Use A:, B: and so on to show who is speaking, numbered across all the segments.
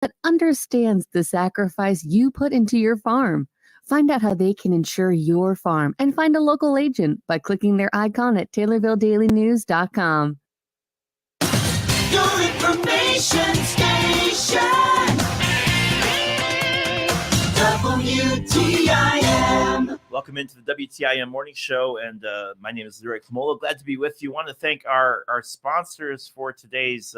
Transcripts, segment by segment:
A: that understands the sacrifice you put into your farm. Find out how they can insure your farm and find a local agent by clicking their icon at TaylorvilleDailyNews.com.
B: Your information station, WTIM.
C: Welcome into the WTIM Morning Show, and my name is Rick Mola. Glad to be with you. Want to thank our sponsors for today's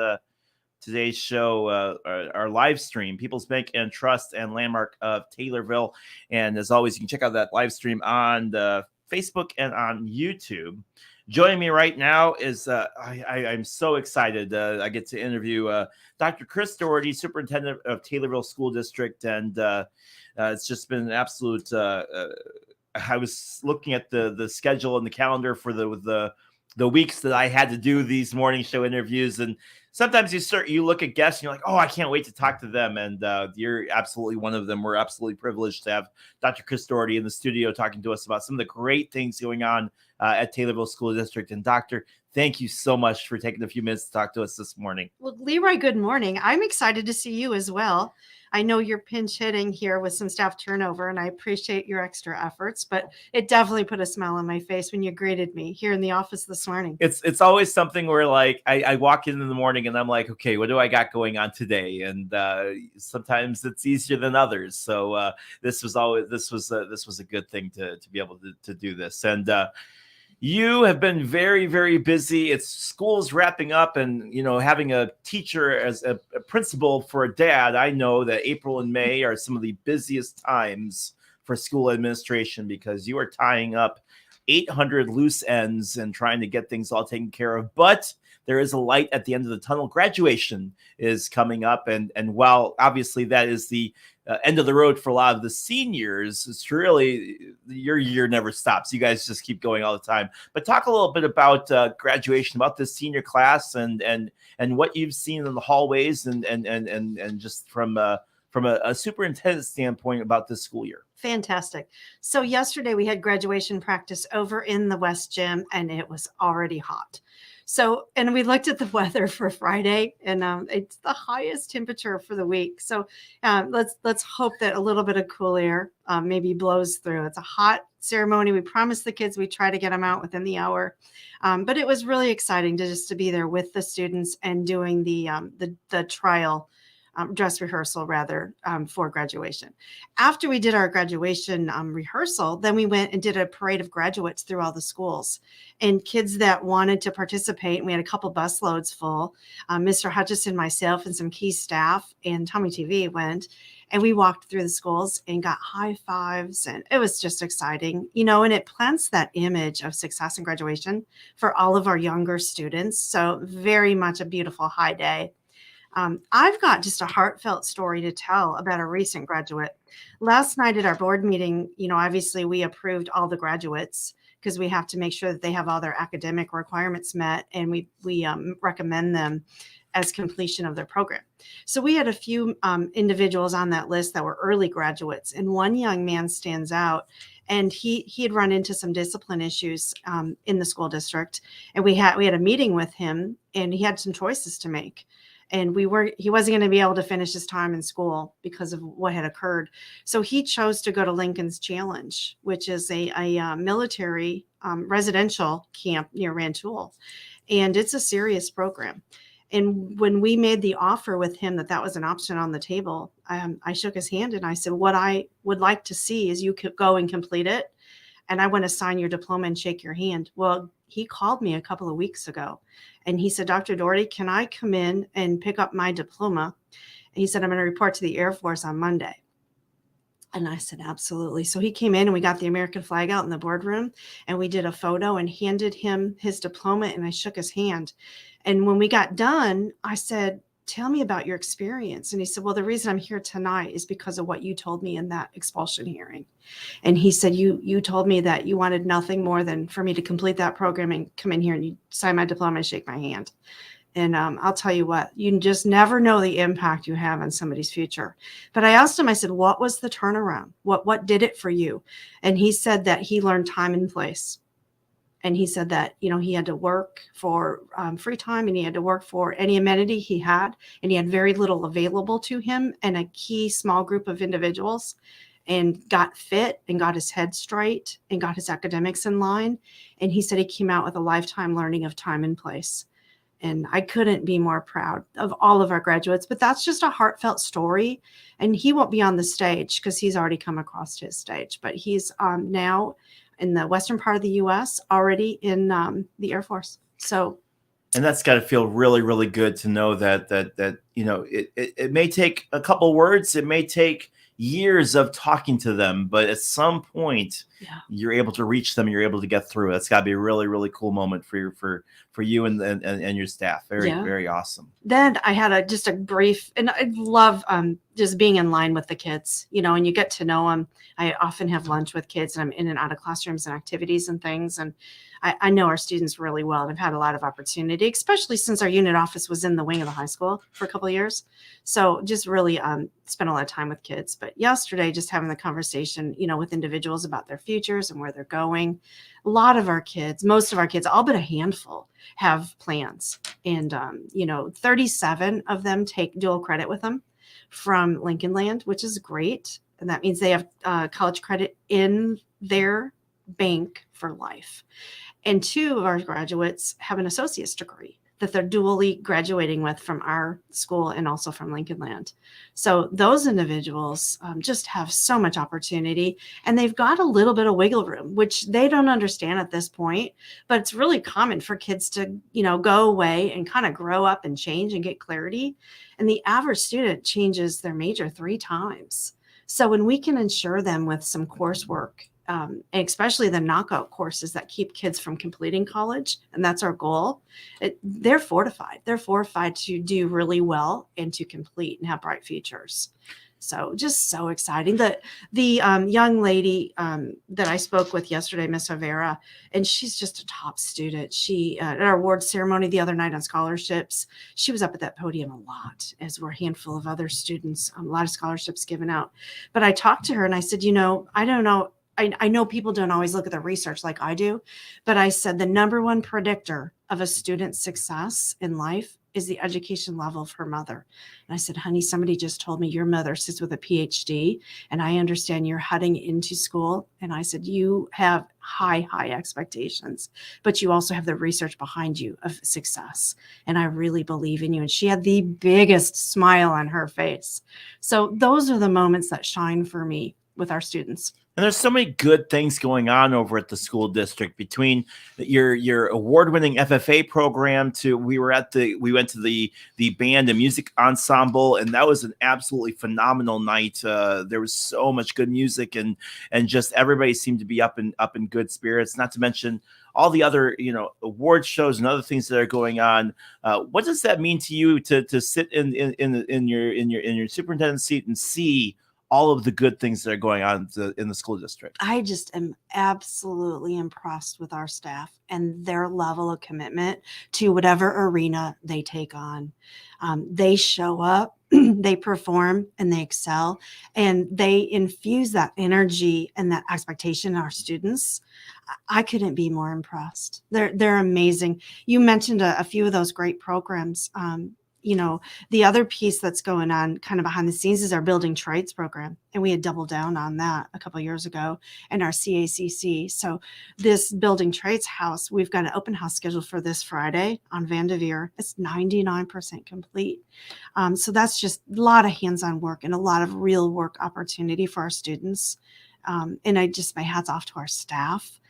C: show, our live stream, People's Bank and Trust and Landmark of Taylorville. And as always, you can check out that live stream on Facebook and on YouTube. Joining me right now is I'm so excited. I get to interview Dr. Chris Doherty, Superintendent of Taylorville School District, and it's just been an absolute. I was looking at the schedule and the calendar for the weeks that I had to do these morning show interviews, and sometimes you look at guests and you're like, oh, I can't wait to talk to them, and you're absolutely one of them. We're absolutely privileged to have Dr. Chris Doherty in the studio talking to us about some of the great things going on at Taylorville School District. And Doctor, thank you so much for taking a few minutes to talk to us this morning.
D: Well, Leroy, good morning. I'm excited to see you as well. I know you're pinch hitting here with some staff turnover, and I appreciate your extra efforts, but it definitely put a smile on my face when you greeted me here in the office this morning.
C: It's always something where like I walk in the morning and I'm like, okay, what do I got going on today? And sometimes it's easier than others. So this was a good thing to be able to do this. And you have been very, very busy. It's school's wrapping up, and having a teacher as a principal for a dad, I know that April and May are some of the busiest times for school administration because you are tying up 800 loose ends and trying to get things all taken care of. But there is a light at the end of the tunnel. Graduation is coming up, and while obviously that is the end of the road for a lot of the seniors, it's really your year never stops. You guys just keep going all the time. But talk a little bit about graduation, about this senior class, and what you've seen in the hallways, and just from a superintendent standpoint about this school year.
D: Fantastic. So yesterday we had graduation practice over in the West Gym, and it was already hot. So, and we looked at the weather for Friday, and it's the highest temperature for the week. So let's hope that a little bit of cool air maybe blows through. It's a hot ceremony. We promised the kids we'd try to get them out within the hour. But it was really exciting to be there with the students and doing the trial dress rehearsal for graduation. After we did our graduation rehearsal, then we went and did a parade of graduates through all the schools, and kids that wanted to participate. And we had a couple bus loads full. Mr. Hutchison, myself, and some key staff and Tommy TV went, and we walked through the schools and got high fives, and it was just exciting, and it plants that image of success and graduation for all of our younger students. So very much a beautiful high day. I've got just a heartfelt story to tell about a recent graduate. Last night at our board meeting, obviously we approved all the graduates because we have to make sure that they have all their academic requirements met, and we recommend them as completion of their program. So we had a few individuals on that list that were early graduates, and one young man stands out. And he had run into some discipline issues in the school district, and we had a meeting with him, and he had some choices to make. And he wasn't going to be able to finish his time in school because of what had occurred. So he chose to go to Lincoln's Challenge, which is a military residential camp near Rantoul. And it's a serious program. And when we made the offer with him that was an option on the table, I shook his hand and I said, what I would like to see is you could go and complete it. And I want to sign your diploma and shake your hand. Well, he called me a couple of weeks ago and he said, Dr. Doherty, can I come in and pick up my diploma? And he said, I'm going to report to the Air Force on Monday. And I said, absolutely. So he came in and we got the American flag out in the boardroom and we did a photo and handed him his diploma, and I shook his hand. And when we got done, I said, tell me about your experience. And he said, well, the reason I'm here tonight is because of what you told me in that expulsion hearing. And he said, you told me that you wanted nothing more than for me to complete that program and come in here and you sign my diploma and shake my hand. And I'll tell you what, you just never know the impact you have on somebody's future. But I asked him, I said, what was the turnaround? What did it for you? And he said that he learned time and place. And he said that, he had to work for free time, and he had to work for any amenity he had, and he had very little available to him and a key small group of individuals, and got fit and got his head straight and got his academics in line. And he said he came out with a lifetime learning of time and place. And I couldn't be more proud of all of our graduates, but that's just a heartfelt story. And he won't be on the stage because he's already come across his stage, but he's now in the western part of the U.S., already in the Air Force. So,
C: and that's got to feel really, really good to know that it may take a couple words, it may take years of talking to them, but at some point, you're able to reach them, you're able to get through. That's got to be a really, really cool moment for you and your staff. Very awesome.
D: Then I had just a brief, and I love just being in line with the kids, and you get to know them. I often have lunch with kids, and I'm in and out of classrooms and activities and things. And I know our students really well. And I've had a lot of opportunity, especially since our unit office was in the wing of the high school for a couple of years. So just really spent a lot of time with kids. But yesterday, just having the conversation, with individuals about their futures and where they're going. A lot of our kids, most of our kids, all but a handful, have plans. And, 37 of them take dual credit with them from Lincoln Land, which is great. And that means they have college credit in their bank for life. And 2 of our graduates have an associate's degree that they're dually graduating with from our school and also from Lincoln Land. So those individuals just have so much opportunity, and they've got a little bit of wiggle room, which they don't understand at this point. But it's really common for kids to, go away and kind of grow up and change and get clarity. And the average student changes their major 3 times. So when we can ensure them with some coursework, and especially the knockout courses that keep kids from completing college, and that's our goal, they're fortified. They're fortified to do really well and to complete and have bright futures. So just so exciting. The young lady that I spoke with yesterday, Miss Avera, and she's just a top student. She at our award ceremony the other night on scholarships, she was up at that podium a lot, as were a handful of other students, a lot of scholarships given out. But I talked to her and I said, I don't know. I know people don't always look at the research like I do, but I said the number one predictor of a student's success in life is the education level of her mother. And I said, honey, somebody just told me your mother sits with a PhD, and I understand you're heading into school. And I said, you have high expectations, but you also have the research behind you of success. And I really believe in you. And she had the biggest smile on her face. So those are the moments that shine for me with our students.
C: And there's so many good things going on over at the school district, between your award-winning FFA program we went to the band and music ensemble, and that was an absolutely phenomenal night. There was so much good music, and just everybody seemed to be up in good spirits. Not to mention all the other award shows and other things that are going on. What does that mean to you to sit in your superintendent's seat and see all of the good things that are going on in the school district?
D: I just am absolutely impressed with our staff and their level of commitment to whatever arena they take on. They show up, they perform, and they excel, and they infuse that energy and that expectation in our students. I couldn't be more impressed. They're amazing. You mentioned a few of those great programs. The other piece that's going on kind of behind the scenes is our building trades program. And we had doubled down on that a couple of years ago in our CACC. So this building trades house, we've got an open house scheduled for this Friday on Vanderveer. It's 99% complete. So that's just a lot of hands-on work and a lot of real work opportunity for our students. And my hats off to our staff.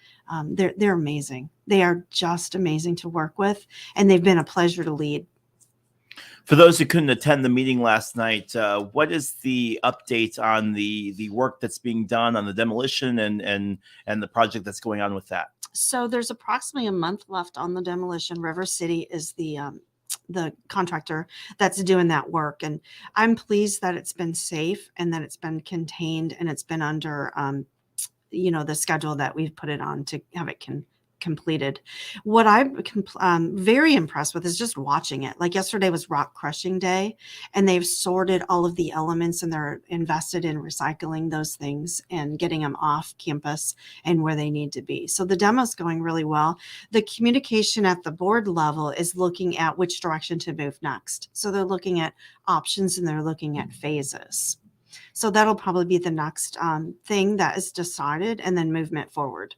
D: They're amazing. They are just amazing to work with, and they've been a pleasure to lead.
C: For those who couldn't attend the meeting last night, what is the update on the work that's being done on the demolition and the project that's going on with that?
D: So there's approximately a month left on the demolition. River City is the contractor that's doing that work, and I'm pleased that it's been safe and that it's been contained and it's been under the schedule that we've put it on to have it completed. What I'm very impressed with is just watching it. Like yesterday was rock crushing day, and they've sorted all of the elements and they're invested in recycling those things and getting them off campus and where they need to be. So the demo's going really well. The communication at the board level is looking at which direction to move next. So they're looking at options and they're looking at phases. So that'll probably be the next thing that is decided, and then movement forward.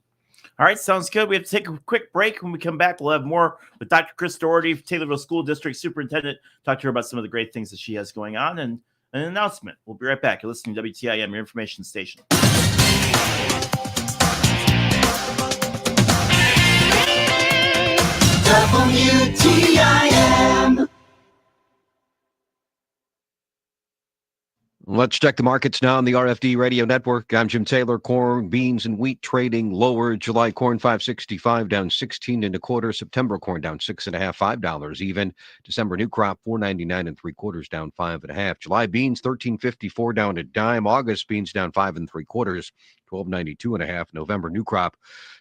C: All right, sounds good. We have to take a quick break. When we come back, we'll have more with Dr. Chris Doherty, Taylorville School District Superintendent. Talk to her about some of the great things that she has going on and an announcement. We'll be right back. You're listening to WTIM, your information station.
B: WTIM.
E: Let's check the markets now on the RFD Radio Network. I'm Jim Taylor. Corn, beans, and wheat trading lower. July corn $5.65, down 16 1/4. September corn down 6.5, $5 even. December new crop $4.99 3/4, down 5.5. July beans $13.54, down a dime. August beans down 5 3/4, $12.92 1/2. November new crop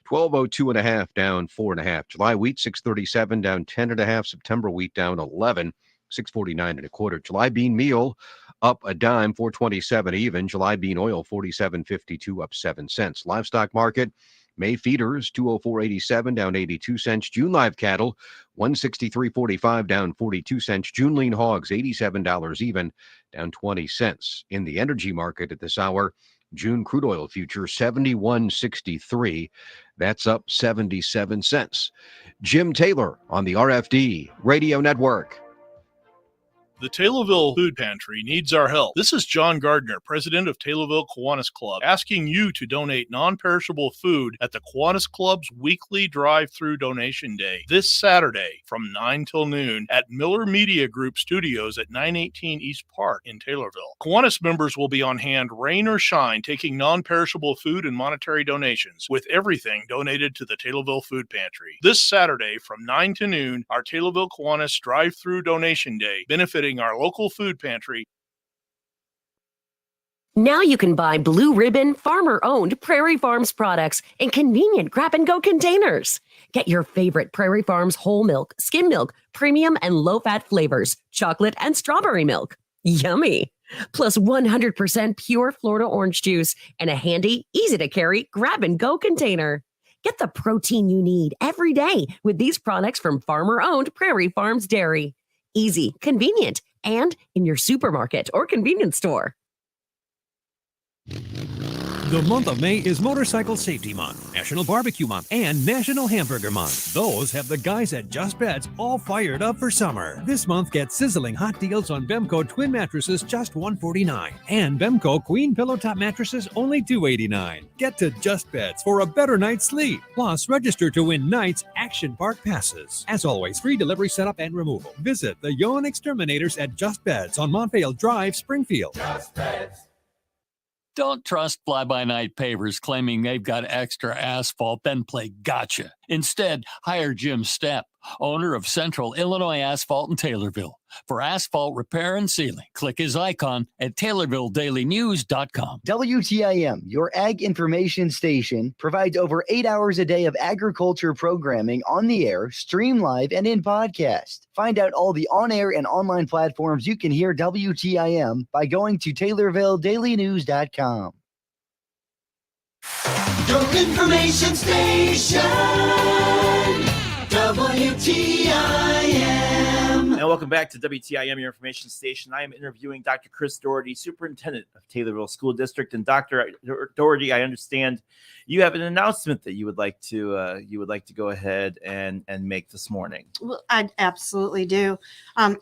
E: $12.02 1/2, down 4.5. July wheat $6.37, down 10 1/2. September wheat down 11, $6.49 1/4. July bean meal up a dime, $4.27 even. July bean oil $47.52, up 7 cents. Livestock market, May feeders $204.87, down 82 cents. June live cattle $163.45, down 42 cents. June lean hogs $87 even, down 20 cents. In the energy market at this hour, June crude oil future $71.63, that's up 77 cents. Jim Taylor on the RFD Radio Network.
F: The Taylorville Food Pantry needs our help. This is John Gardner, president of Taylorville Kiwanis Club, asking you to donate non-perishable food at the Kiwanis Club's weekly drive-through donation day this Saturday from 9 till noon at Miller Media Group Studios at 918 East Park in Taylorville. Kiwanis members will be on hand rain or shine, taking non-perishable food and monetary donations, with everything donated to the Taylorville Food Pantry. This Saturday from 9 to noon, our Taylorville Kiwanis drive-through donation day, benefiting our local food pantry.
G: Now you can buy Blue Ribbon farmer-owned Prairie Farms products in convenient grab-and-go containers. Get your favorite Prairie Farms whole milk, skim milk, premium and low-fat flavors, chocolate and strawberry milk. Yummy! Plus 100% pure Florida orange juice and a handy, easy-to-carry grab-and-go container. Get the protein you need every day with these products from farmer-owned Prairie Farms Dairy. Easy, convenient, and in your supermarket or convenience store.
H: The month of May is Motorcycle Safety Month, National Barbecue Month, and National Hamburger Month. Those have the guys at Just Beds all fired up for summer. This month, get sizzling hot deals on Bemco twin mattresses, just $149, and Bemco queen pillow top mattresses, only $289. Get to Just Beds for a better night's sleep. Plus, register to win Night's Action Park passes. As always, free delivery, setup, and removal. Visit the Yawn Exterminators at Just Beds on Montvale Drive, Springfield.
B: Just Beds.
I: Don't trust fly-by-night pavers claiming they've got extra asphalt, then play gotcha. Instead, hire Jim Stepp, owner of Central Illinois Asphalt in Taylorville. For asphalt repair and sealing, click his icon at TaylorvilleDailyNews.com.
J: WTIM, your ag information station, provides over 8 hours a day of agriculture programming on the air, stream live, and in podcast. Find out all the on-air and online platforms you can hear WTIM by going to TaylorvilleDailyNews.com.
B: Your information station, WTIM.
C: And welcome back to WTIM, your information station. I am interviewing Dr. Chris Doherty, Superintendent of Taylorville School District. And Dr. Doherty, I understand you have an announcement that you would like to go ahead and make this morning.
D: Well, I absolutely do.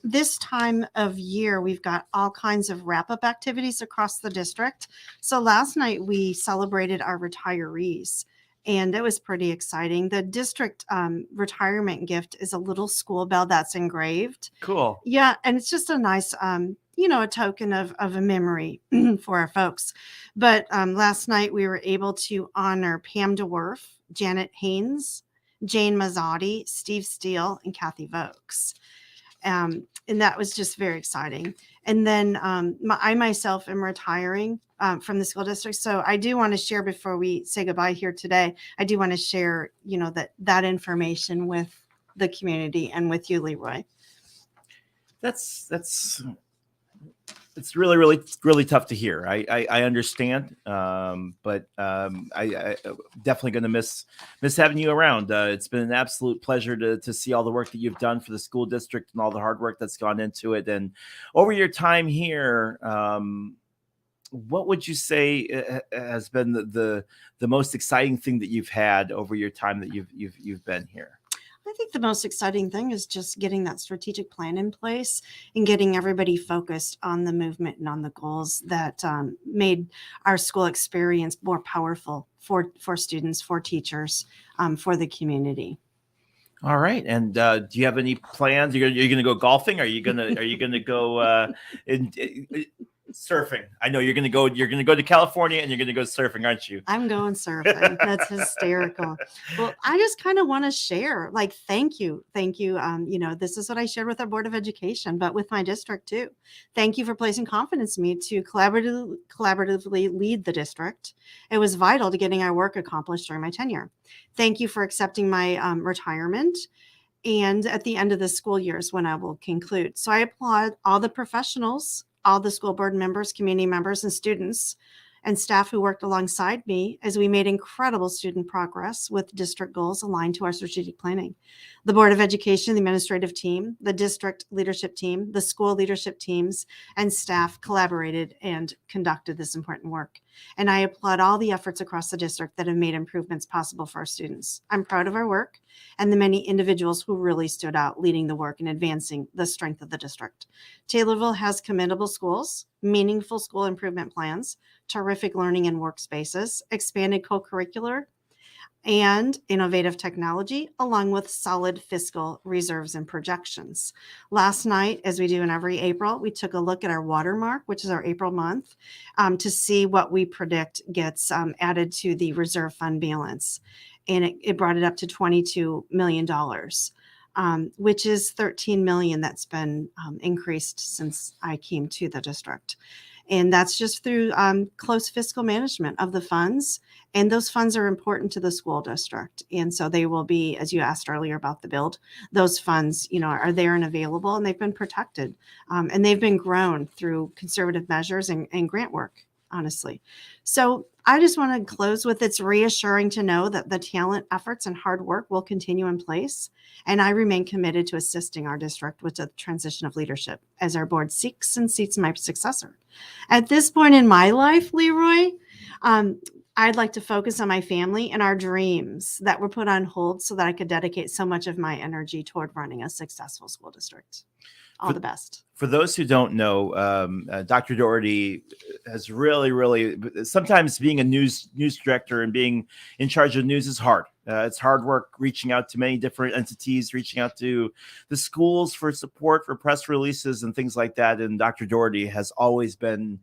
D: This time of year, we've got all kinds of wrap-up activities across the district. So last night we celebrated our retirees, and it was pretty exciting. The district retirement gift is a little school bell that's engraved.
C: Cool.
D: Yeah, and it's just a nice, a token of a memory for our folks. But last night we were able to honor Pam DeWerf, Janet Haynes, Jane Mazzotti, Steve Steele, and Kathy Vokes. And that was just very exciting. And then I myself am retiring from the school district. So I do want to share, before we say goodbye here today, I do want to share, that information with the community and with you, Leroy.
C: It's really tough to hear. I understand, but I definitely going to miss having you around. It's been an absolute pleasure to see all the work that you've done for the school district and all the hard work that's gone into it. And over your time here, what would you say has been the most exciting thing that you've had over your time that you've been here?
D: I think the most exciting thing is just getting that strategic plan in place and getting everybody focused on the movement and on the goals that made our school experience more powerful for students, for teachers, for the community.
C: All right. And do you have any plans? You're going to go golfing? Are you going to go surfing? I know you're going to go to California and you're going to go surfing, aren't you?
D: I'm going surfing. That's hysterical. Well, I just kind of want to share, thank you. This is what I shared with our Board of Education, but with my district too. Thank you for placing confidence in me to collaboratively lead the district. It was vital to getting our work accomplished during my tenure. Thank you for accepting my retirement. And at the end of the school year is when I will conclude. So I applaud all the professionals, all the school board members, community members, and students and staff who worked alongside me as we made incredible student progress with district goals aligned to our strategic planning. The Board of Education, the administrative team, the district leadership team, the school leadership teams, and staff collaborated and conducted this important work. And I applaud all the efforts across the district that have made improvements possible for our students. I'm proud of our work and the many individuals who really stood out leading the work and advancing the strength of the district. Taylorville has commendable schools, meaningful school improvement plans, terrific learning and workspaces, expanded co-curricular and innovative technology, along with solid fiscal reserves and projections. Last night, as we do in every April, we took a look at our watermark, which is our April month, to see what we predict gets added to the reserve fund balance. And it brought it up to $22 million, which is $13 million that's been increased since I came to the district. And that's just through close fiscal management of the funds. And those funds are important to the school district. And so they will be, as you asked earlier about the build, those funds, are there and available, and they've been protected. And they've been grown through conservative measures and grant work, honestly. So I just want to close with, it's reassuring to know that the talent, efforts, and hard work will continue in place. And I remain committed to assisting our district with the transition of leadership as our board seeks and seats my successor. At this point in my life, Leroy, I'd like to focus on my family and our dreams that were put on hold so that I could dedicate so much of my energy toward running a successful school district. All the best.
C: For those who don't know, Dr. Doherty has really, sometimes being a news director and being in charge of news is hard. It's hard work reaching out to many different entities, reaching out to the schools for support for press releases and things like that. And Dr. Doherty has always been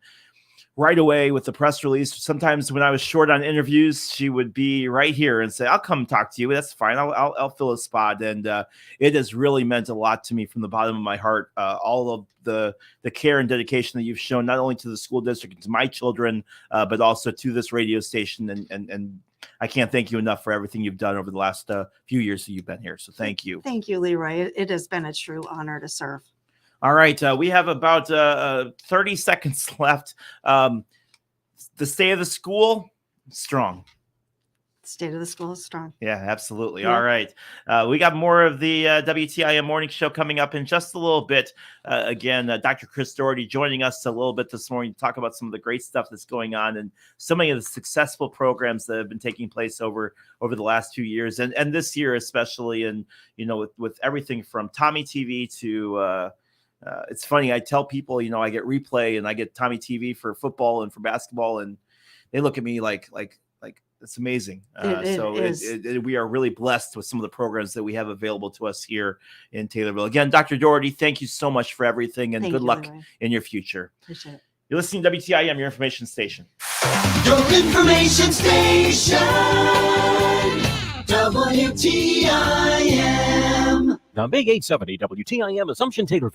C: right away with the press release. Sometimes when I was short on interviews, she would be right here and say, I'll come talk to you. That's fine. I'll fill a spot. And it has really meant a lot to me from the bottom of my heart. All of the care and dedication that you've shown, not only to the school district and to my children, but also to this radio station. And I can't thank you enough for everything you've done over the last few years that you've been here. So thank you.
D: Thank you, Leroy. It has been a true honor to serve.
C: All right. We have about 30 seconds left. The state of the school, strong.
D: State of the school is strong.
C: Yeah, absolutely.
D: Yeah.
C: All right. We got more of the WTIM morning show coming up in just a little bit. Again, Dr. Chris Doherty joining us a little bit this morning to talk about some of the great stuff that's going on and so many of the successful programs that have been taking place over the last 2 years and this year especially. And, with everything from Tommy TV to it's funny. I tell people, I get replay and I get Tommy TV for football and for basketball, and they look at me like it's amazing. We are really blessed with some of the programs that we have available to us here in Taylorville. Again, Dr. Doherty, thank you so much for everything, and good luck in your future.
D: Appreciate it.
C: You're listening to WTIM, your information station.
B: Your information station. WTIM.
H: On Bay 870 WTIM Assumption Taylorville.